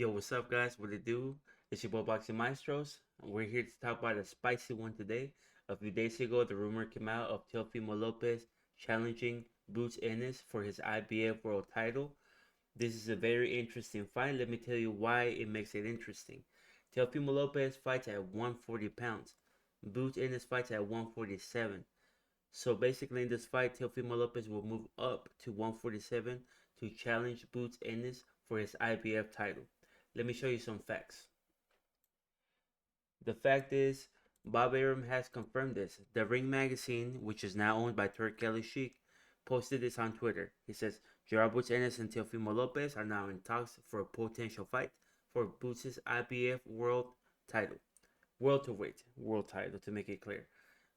Yo, what's up, guys? What it do? It's your boy Boxing Maestros. We're here to talk about a spicy one today. A few days ago, the rumor came out of Teofimo Lopez challenging Boots Ennis for his IBF World title. This is a very interesting fight. Let me tell you why it makes it interesting. Teofimo Lopez fights at 140 pounds. Boots Ennis fights at 147. So basically, in this fight, Teofimo Lopez will move up to 147 to challenge Boots Ennis for his IBF title. Let me show you some facts. The fact is, Bob Arum has confirmed this. The Ring magazine, which is now owned by Turk Kelly Sheik, posted this on Twitter. He says, Gerald Boots Ennis and Teofimo Lopez are now in talks for a potential fight for Boots' IBF world title. Welterweight world title, to make it clear.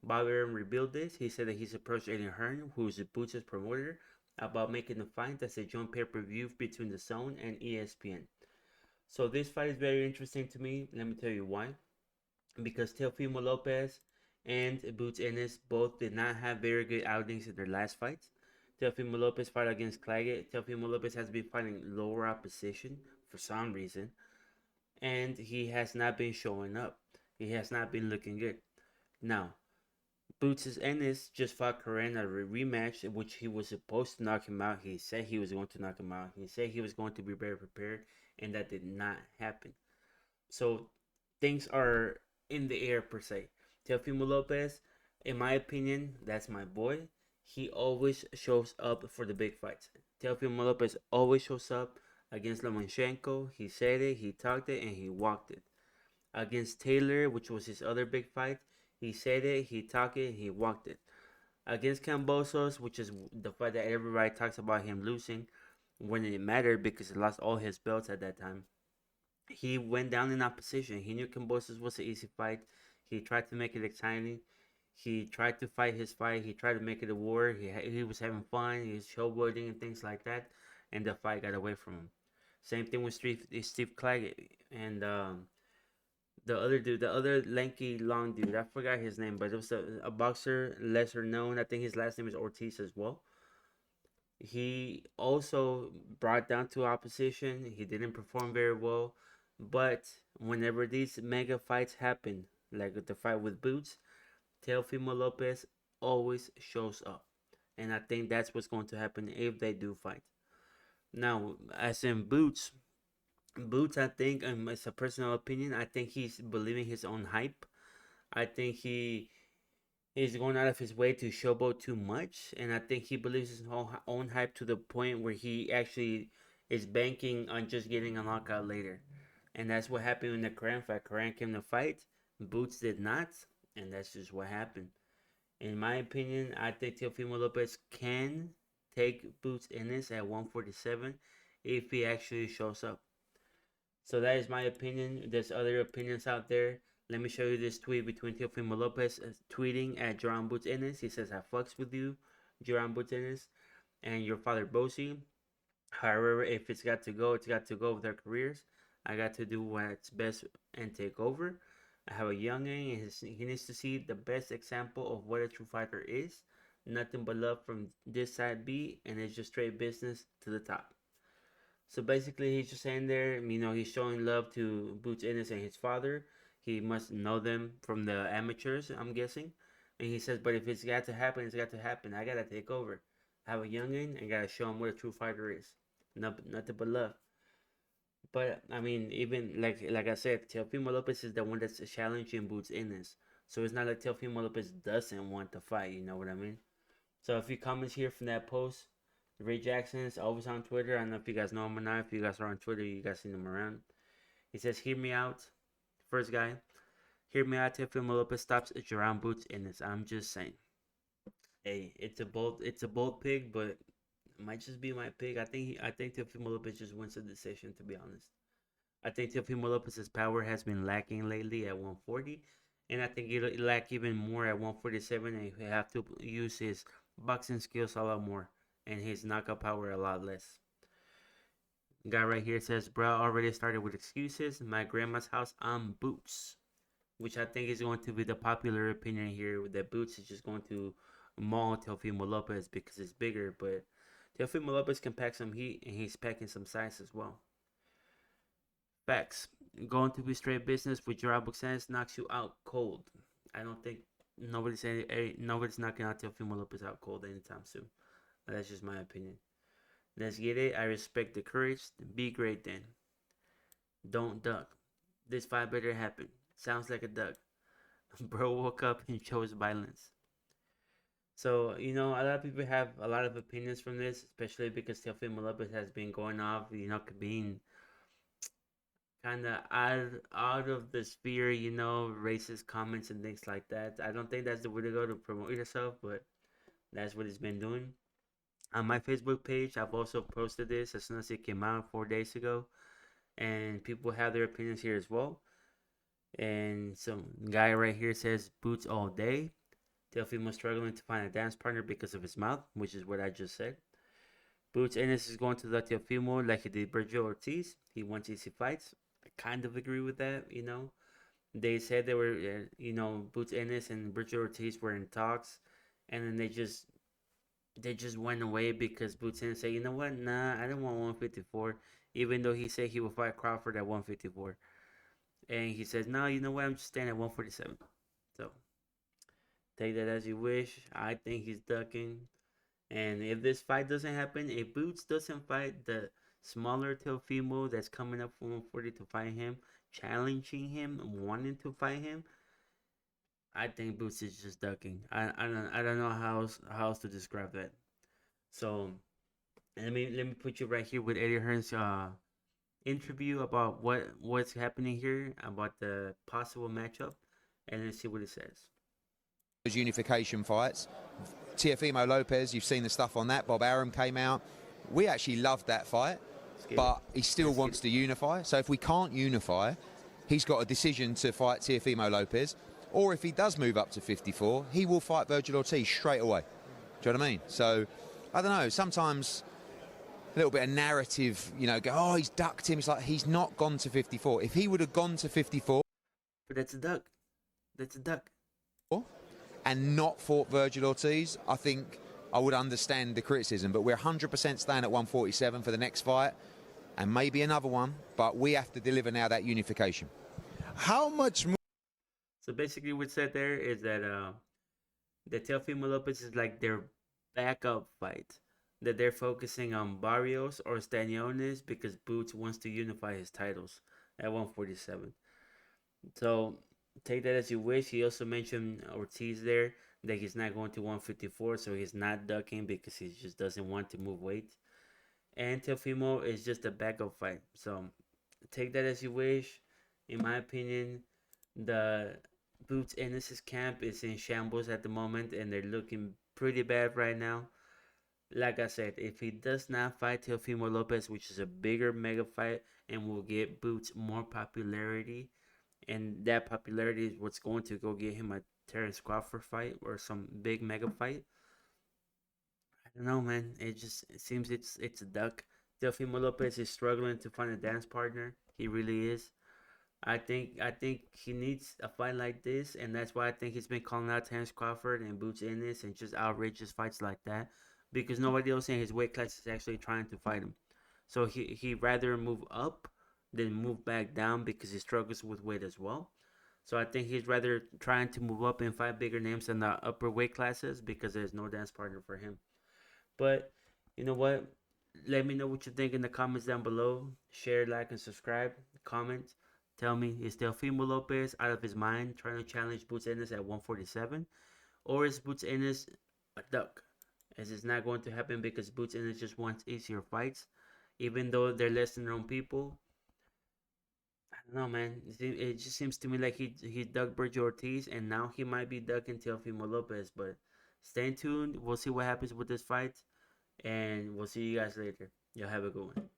Bob Arum revealed this. He said that he's approached Eddie Hearn, who is Boots' promoter, about making the fight as a joint pay-per-view between the Zone and ESPN. So this fight is very interesting to me. Let me tell you why. Because Teofimo Lopez and Boots Ennis both did not have very good outings in their last fights. Teofimo Lopez fought against Claggett. Teofimo Lopez has been fighting lower opposition for some reason, and he has not been showing up. He has not been looking good. Now, Boots Ennis just fought Karen at a rematch in which he was supposed to knock him out. He said he was going to knock him out. He said he was going to be very prepared, and that did not happen. So things are in the air per se. Teofimo Lopez, in my opinion, that's my boy. He always shows up for the big fights. Teofimo Lopez always shows up against Lomachenko. He said it, he talked it, and he walked it. Against Taylor, which was his other big fight, he said it, he talked it, he walked it. Against Cambosos, which is the fight that everybody talks about him losing, when it mattered because he lost all his belts at that time, he went down in opposition. He knew Cambosos was an easy fight. He tried to make it exciting. He tried to fight his fight. He tried to make it a war. He was having fun. He was showboating and things like that. And the fight got away from him. Same thing with Steve Claggett. And the other dude, the other lanky, long dude. I forgot his name, but it was a boxer, lesser known. I think his last name is Ortiz as well. He also brought down to opposition. He didn't perform very well. But whenever these mega fights happen, like the fight with Boots, Teofimo Lopez always shows up. And I think that's what's going to happen if they do fight. Now, as in Boots, I think, it's a personal opinion, I think he's believing his own hype. I think he's going out of his way to showboat too much, and I think he believes his own hype to the point where he actually is banking on just getting a knockout later. And that's what happened in the Korean fight. Korean came to fight, Boots did not, and that's just what happened. In my opinion, I think Teofimo Lopez can take Boots Ennis at 147 if he actually shows up. So that is my opinion. There's other opinions out there. Let me show you this tweet between Teofimo Lopez tweeting at Jerome Boots Ennis. He says, I fucks with you, Jerome Boots Ennis, and your father Bosie. However, if it's got to go, it's got to go with their careers. I got to do what's best and take over. I have a youngin', and he needs to see the best example of what a true fighter is. Nothing but love from this side B, and it's just straight business to the top. So basically, he's just saying there, he's showing love to Boots Ennis and his father. He must know them from the amateurs, I'm guessing. And he says, but if it's got to happen, it's got to happen. I gotta take over. I have a youngin' and gotta show him what a true fighter is. Nothing but love. But I mean, even like I said, Teofimo Lopez is the one that's challenging Boots Ennis. So it's not like Teofimo Lopez doesn't want to fight. You know what I mean? So a few comments here from that post. Ray Jackson is always on Twitter. I don't know if you guys know him or not. If you guys are on Twitter, you guys seen him around. He says, "Hear me out." First guy, hear me out. Teofimo Lopez stops Jerome Boots Ennis. I'm just saying. Hey, it's a bold pick, but it might just be my pick. I think Teofimo Lopez just wins the decision. To be honest. I think Teofimo Lopez's power has been lacking lately at 140, and I think it'll lack even more at 147, and he have to use his boxing skills a lot more and his knockout power a lot less. Guy right here says, bro, already started with excuses. My grandma's house on Boots, which I think is going to be the popular opinion here, that Boots is just going to maul Teofimo Lopez because it's bigger, but Teofimo Lopez can pack some heat, and he's packing some size as well. Facts. Going to be straight business with Gerald Buchanan knocks you out cold. I don't think nobody's knocking out Teofimo Lopez out cold anytime soon. That's just my opinion. Let's get it. I respect the courage. Be great then. Don't duck. This fight better happen. Sounds like a duck. Bro woke up and chose violence. So, a lot of people have a lot of opinions from this, especially because Teofimo Lopez has been going off, being kind of out of the sphere, racist comments and things like that. I don't think that's the way to go to promote yourself, but that's what he's been doing. On my Facebook page, I've also posted this as soon as it came out 4 days ago, and people have their opinions here as well. And some guy right here says boots all day. Teofimo struggling to find a dance partner because of his mouth, which is what I just said. Boots Ennis is going to let Teofimo like he did Virgil Ortiz. He wants easy fights. I kind of agree with that, They said they were, Boots Ennis and Virgil Ortiz were in talks, and then they just went away because Boots Ennis said, you know what, nah, I don't want 154, even though he said he would fight Crawford at 154. And he says, no, you know what, I'm just staying at 147. So, take that as you wish. I think he's ducking. And if this fight doesn't happen, if Boots doesn't fight the smaller Teofimo that's coming up from 140 to fight him, challenging him, wanting to fight him, I think Boots is just ducking. I don't know how else to describe that. So let me put you right here with Eddie Hearn's interview about what's happening here about the possible matchup, and let's see what it says. Those unification fights. Teofimo Lopez, you've seen the stuff on that. Bob Arum came out. We actually loved that fight, but he still wants to unify. So if we can't unify, he's got a decision to fight Teofimo Lopez, or if he does move up to 54, he will fight Virgil Ortiz straight away. Do you know what I mean? So, I don't know, sometimes a little bit of narrative, go, oh, he's ducked him. It's like, he's not gone to 54. If he would have gone to 54... But that's a duck. That's a duck. And not fought Virgil Ortiz, I think I would understand the criticism. But we're 100% staying at 147 for the next fight, and maybe another one. But we have to deliver now that unification. How much more? So basically what said there is that Teofimo Lopez is like their backup fight. That they're focusing on Barrios or Stanionis because Boots wants to unify his titles at 147. So take that as you wish. He also mentioned Ortiz there, that he's not going to 154, so he's not ducking because he just doesn't want to move weight. And Teofimo is just a backup fight. So take that as you wish. In my opinion, the Boots Ennis' camp is in shambles at the moment, and they're looking pretty bad right now. Like I said, if he does not fight Teofimo Lopez, which is a bigger mega fight and will get Boots more popularity, and that popularity is what's going to go get him a Terrence Crawford fight or some big mega fight. I don't know, man. It seems it's a duck. Teofimo Lopez is struggling to find a dance partner. He really is. I think he needs a fight like this, and that's why I think he's been calling out Terrence Crawford and Boots Ennis and just outrageous fights like that, because nobody else in his weight class is actually trying to fight him. So he rather move up than move back down because he struggles with weight as well. So I think he's rather trying to move up and fight bigger names in the upper weight classes because there's no dance partner for him. But you know what? Let me know what you think in the comments down below. Share, like, and subscribe. Comment. Tell me, is Teofimo Lopez out of his mind trying to challenge Boots Ennis at 147? Or is Boots Ennis a duck? As it's not going to happen because Boots Ennis just wants easier fights. Even though they're less than their own people. I don't know, man. It just seems to me like he ducked Virgil Ortiz, and now he might be ducking Teofimo Lopez. But stay tuned. We'll see what happens with this fight, and we'll see you guys later. Y'all have a good one.